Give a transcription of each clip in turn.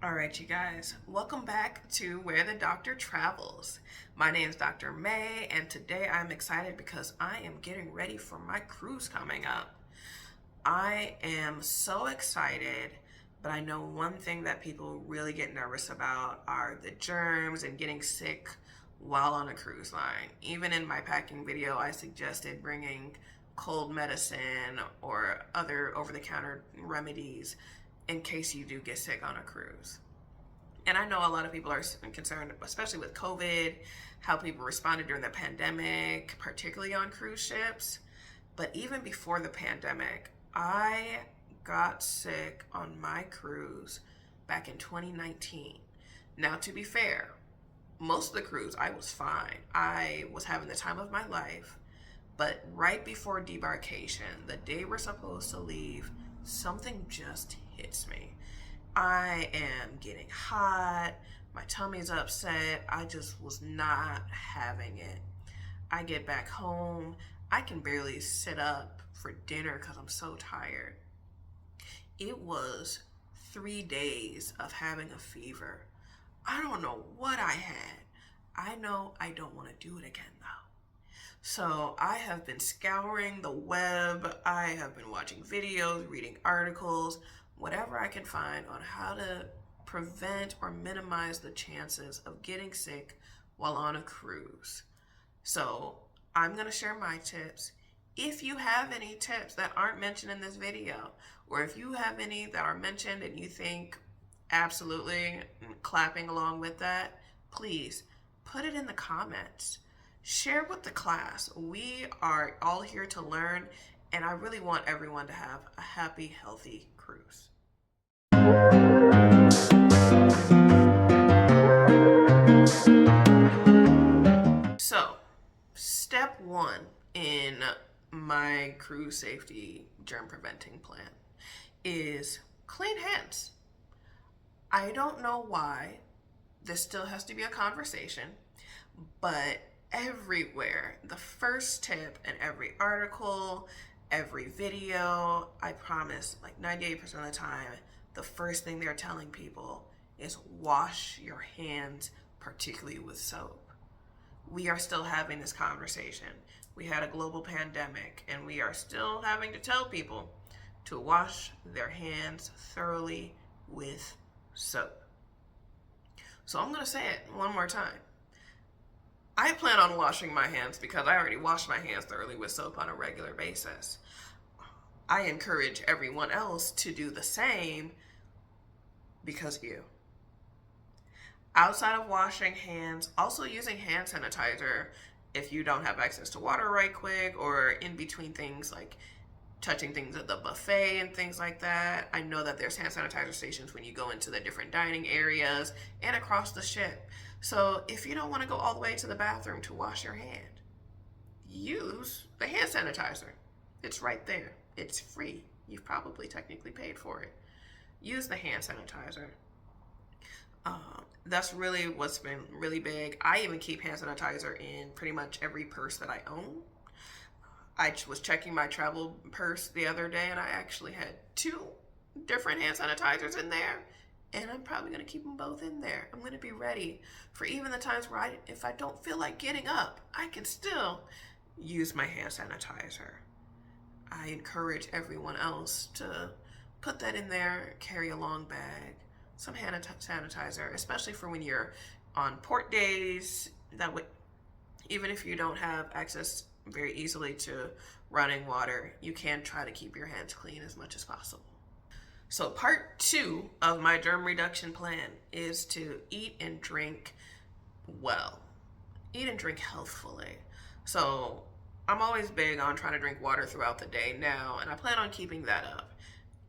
All right, you guys, welcome back to Where the Doctor Travels. My name is Dr. May, and today I'm excited because I am getting ready for my cruise coming up. I am so excited, but I know one thing that people really get nervous about are the germs and getting sick while on a cruise line. Even in my packing video, I suggested bringing cold medicine or other over-the-counter remedies in case you do get sick on a cruise. And I know a lot of people are concerned, especially with COVID, how people responded during the pandemic, particularly on cruise ships. But even before the pandemic, I got sick on my cruise back in 2019. Now, to be fair, most of the cruise, I was fine. I was having the time of my life. But right before debarkation, the day we're supposed to leave, something just hits me. I am getting hot. My tummy's upset. I just was not having it. I get back home. I can barely sit up for dinner because I'm so tired. It was 3 days of having a fever. I don't know what I had. I know I don't want to do it again though. So I have been scouring the web. I have been watching videos, reading articles, whatever I can find on how to prevent or minimize the chances of getting sick while on a cruise. So I'm going to share my tips. If you have any tips that aren't mentioned in this video, or if you have any that are mentioned and you think absolutely clapping along with that, please put it in the comments. Share with the class. We are all here to learn, and I really want everyone to have a happy, healthy cruise. So, step one in my cruise safety germ preventing plan is clean hands. I don't know why this still has to be a conversation, but everywhere, the first tip in every article, every video, I promise, like 98% of the time, the first thing they're telling people is wash your hands, particularly with soap. We are still having this conversation. We had a global pandemic, and we are still having to tell people to wash their hands thoroughly with soap. So I'm going to say it one more time. I plan on washing my hands because I already wash my hands thoroughly with soap on a regular basis. I encourage everyone else to do the same because you. Outside of washing hands, also using hand sanitizer if you don't have access to water right quick, or in between things like touching things at the buffet and things like that. I know that there's hand sanitizer stations when you go into the different dining areas and across the ship. So if you don't want to go all the way to the bathroom to wash your hand, use the hand sanitizer. It's right there. It's free. You've probably technically paid for it. Use the hand sanitizer. That's really what's been really big. I even keep hand sanitizer in pretty much every purse that I own. I was checking my travel purse the other day, and I actually had 2 different hand sanitizers in there, and I'm probably going to keep them both in there. I'm going to be ready for even the times where if I don't feel like getting up, I can still use my hand sanitizer. I encourage everyone else to put that in there, carry a long bag, some hand sanitizer, especially for when you're on port days. That way, even if you don't have access very easily to running water, you can try to keep your hands clean as much as possible. So part 2 of my germ reduction plan is to eat and drink well. Eat and drink healthfully. So I'm always big on trying to drink water throughout the day now, and I plan on keeping that up.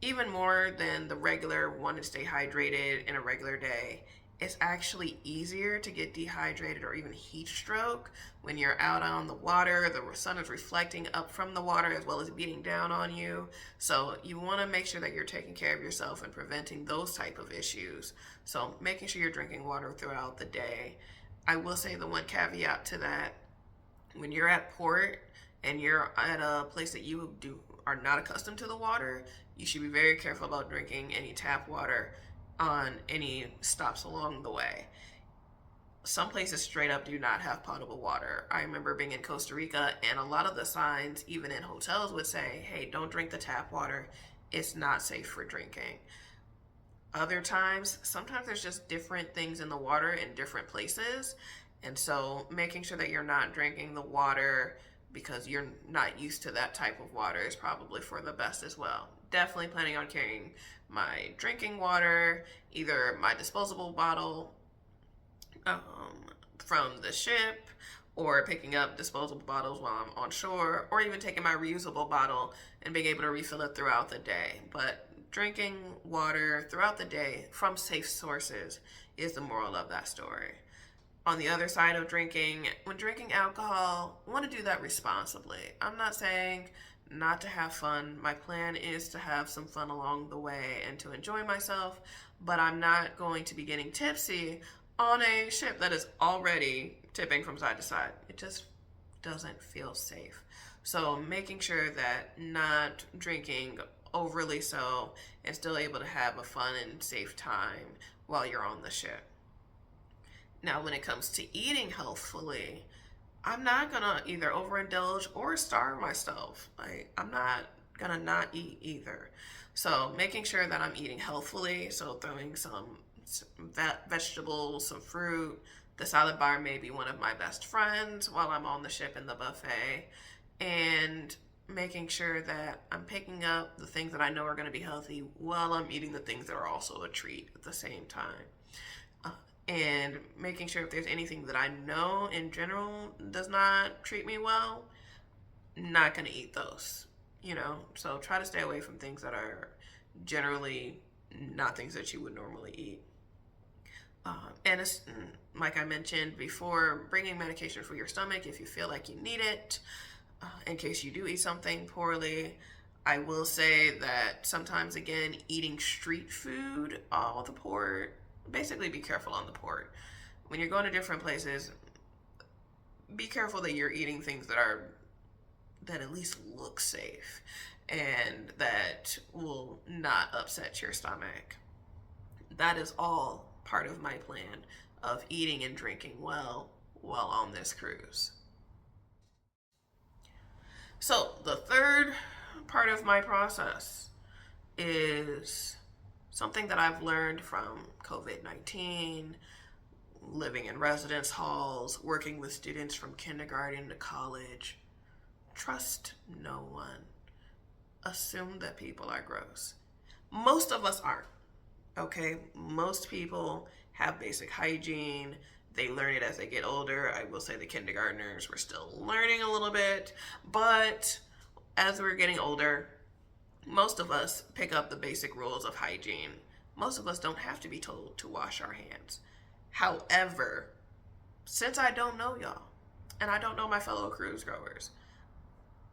Even more than the regular want to stay hydrated in a regular day, it's actually easier to get dehydrated or even heat stroke when you're out on the water. The sun is reflecting up from the water as well as beating down on you. So you want to make sure that you're taking care of yourself and preventing those type of issues. So making sure you're drinking water throughout the day. I will say the one caveat to that, when you're at port and you're at a place that are not accustomed to the water, you should be very careful about drinking any tap water. on any stops along the way. Some places straight up do not have potable water. I remember being in Costa Rica, and a lot of the signs, even in hotels, would say, hey, don't drink the tap water. It's not safe for drinking. Other times, sometimes there's just different things in the water in different places. And so making sure that you're not drinking the water because you're not used to that type of water is probably for the best as well. Definitely planning on carrying my drinking water, either my disposable bottle um, from the ship, or picking up disposable bottles while I'm on shore, or even taking my reusable bottle and being able to refill it throughout the day. But drinking water throughout the day from safe sources is the moral of that story. On the other side of drinking, when drinking alcohol, I want to do that responsibly. I'm not saying not to have fun. My plan is to have some fun along the way and to enjoy myself, but I'm not going to be getting tipsy on a ship that is already tipping from side to side. It just doesn't feel safe. So making sure that not drinking overly so and still able to have a fun and safe time while you're on the ship. Now, when it comes to eating healthfully, I'm not gonna either overindulge or starve myself. I'm not gonna not eat either. So making sure that I'm eating healthfully, so throwing some vegetables, some fruit. The salad bar may be one of my best friends while I'm on the ship in the buffet. And making sure that I'm picking up the things that I know are going to be healthy while I'm eating the things that are also a treat at the same time. And making sure if there's anything that I know in general does not treat me well, not going to eat those, So try to stay away from things that are generally not things that you would normally eat. And it's, like I mentioned before, bringing medication for your stomach if you feel like you need it, in case you do eat something poorly. I will say that sometimes, again, eating street food off the port, basically be careful on the port. When you're going to different places, be careful that you're eating things that at least look safe and that will not upset your stomach. That is all part of my plan of eating and drinking well while on this cruise. So the third part of my process is something that I've learned from COVID-19, living in residence halls, working with students from kindergarten to college. Trust no one. Assume that people are gross. Most of us aren't. Okay, most people have basic hygiene. They learn it as they get older. I will say the kindergartners were still learning a little bit, but as we're getting older, most of us pick up the basic rules of hygiene. Most of us don't have to be told to wash our hands. However, since I don't know y'all, and I don't know my fellow cruise goers,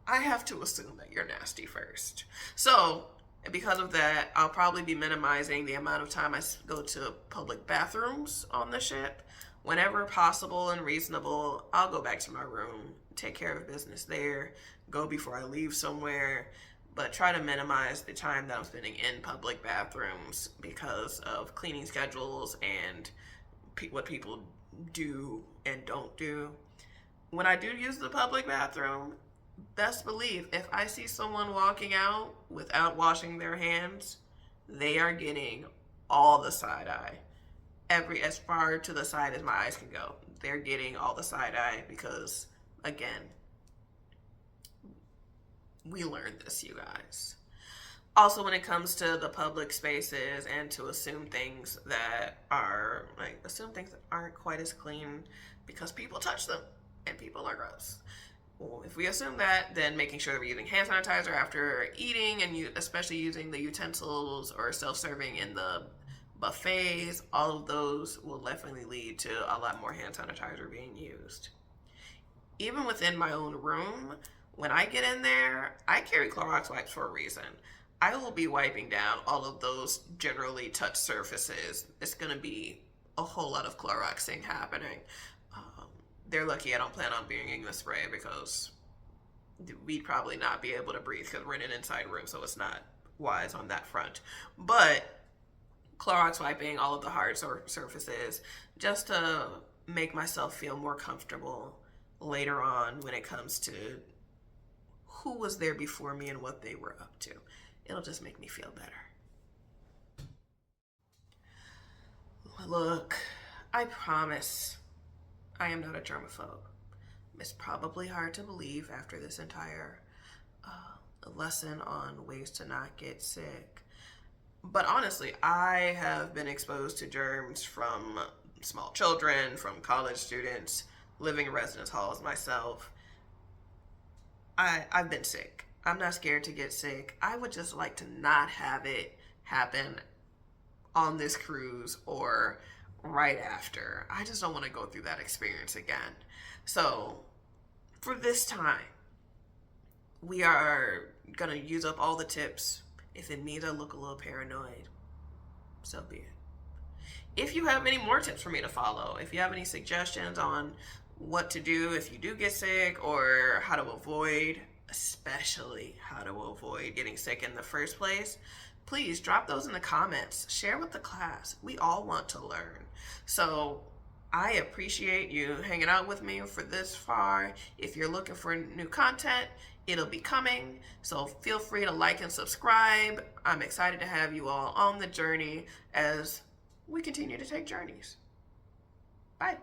I have to assume that you're nasty first. So because of that, I'll probably be minimizing the amount of time I go to public bathrooms on the ship. Whenever possible and reasonable, I'll go back to my room, take care of business there, go before I leave somewhere, but try to minimize the time that I'm spending in public bathrooms because of cleaning schedules and what people do and don't do. When I do use the public bathroom, best believe if I see someone walking out without washing their hands, they are getting all the side eye. As far to the side as my eyes can go. They're getting all the side eye because, again, we learned this, you guys. Also, when it comes to the public spaces and to assume things that aren't quite as clean because people touch them and people are gross. Well, if we assume that, then making sure that we're using hand sanitizer after eating, and especially using the utensils or self-serving in the buffets, all of those will definitely lead to a lot more hand sanitizer being used. Even within my own room, when I get in there, I carry Clorox wipes for a reason. I will be wiping down all of those generally touched surfaces. It's going to be a whole lot of Cloroxing happening. They're lucky I don't plan on bringing the spray because we'd probably not be able to breathe because we're in an inside room, so it's not wise on that front. But Clorox wiping all of the hard surfaces just to make myself feel more comfortable later on when it comes to who was there before me and what they were up to. It'll just make me feel better. Look, I promise I am not a germaphobe. It's probably hard to believe after this entire lesson on ways to not get sick. But honestly, I have been exposed to germs from small children, from college students, living in residence halls myself. I've been sick. I'm not scared to get sick. I would just like to not have it happen on this cruise or right after. I just don't want to go through that experience again. So for this time, we are gonna use up all the tips. If it means I look a little paranoid, so be it. If you have any more tips for me to follow, if you have any suggestions on what to do if you do get sick, or how to avoid, especially how to avoid getting sick in the first place, please drop those in the comments. Share with the class. We all want to learn. So I appreciate you hanging out with me for this far. If you're looking for new content, it'll be coming. So feel free to like and subscribe. I'm excited to have you all on the journey as we continue to take journeys. Bye.